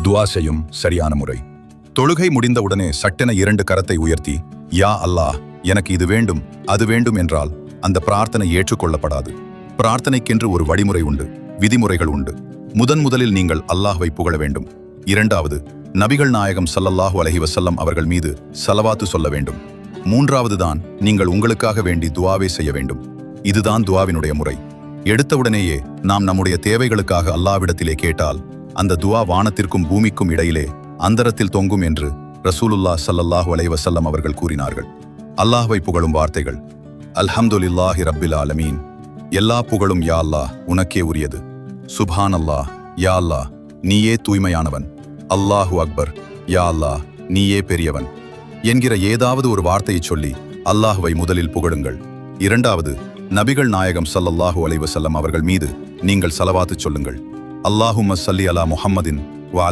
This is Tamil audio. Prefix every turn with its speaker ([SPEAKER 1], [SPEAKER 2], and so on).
[SPEAKER 1] துஆ செய்யும் சரியான முறை. தொழுகை முடிந்தவுடனே சட்டென 2 கரத்தை உயர்த்தி, யா அல்லாஹ், எனக்கு இது வேண்டும், அது வேண்டும் என்றால் அந்த பிரார்த்தனை ஏற்றுக்கொள்ளப்படாது. பிரார்த்தனைக்கென்று ஒரு வழிமுறை உண்டு, விதிமுறைகள் உண்டு. முதலில் நீங்கள் அல்லாஹ்வை புகழ வேண்டும். 2வது, நபிகள் நாயகம் ஸல்லல்லாஹு அலைஹி வஸல்லம் அவர்கள் மீது ஸலவாத்து சொல்ல வேண்டும். 3வது தான் நீங்கள் உங்களுக்காக வேண்டி துஆவே செய்ய வேண்டும். இதுதான் துஆவினுடைய முறை. எடுத்தவுடனேயே நாம் நம்முடைய தேவைகளுக்காக அல்லாஹ்விடத்திலே கேட்டால் அந்த துஆ வானத்திற்கும் பூமிக்கும் இடையிலே அந்தரத்தில் தொங்கும் என்று ரசூலுல்லாஹ் ஸல்லல்லாஹு அலைஹி வஸல்லம் அவர்கள் கூறினார்கள். அல்லாஹ்வை புகழும் வார்த்தைகள். அல்ஹம்துலில்லாஹி ரப்பில் ஆலமீன். எல்லா புகழும் யா அல்லாஹ் உனக்கே உரியது. சுப்ஹானல்லாஹ், யா அல்லாஹ் நீயே தூய்மையானவன். அல்லாஹு அக்பர், யா அல்லாஹ் நீயே பெரியவன் என்கிற ஏதாவது ஒரு வார்த்தையை சொல்லி அல்லாஹ்வை முதலில் புகழுங்கள். 2வது, நபிகள் நாயகம் ஸல்லல்லாஹு அலைஹி வஸல்லம் அவர்கள் மீது நீங்கள் ஸலவாத்து சொல்லுங்கள். அல்லாஹும்ம ஸல்லி அலா முஹம்மதின்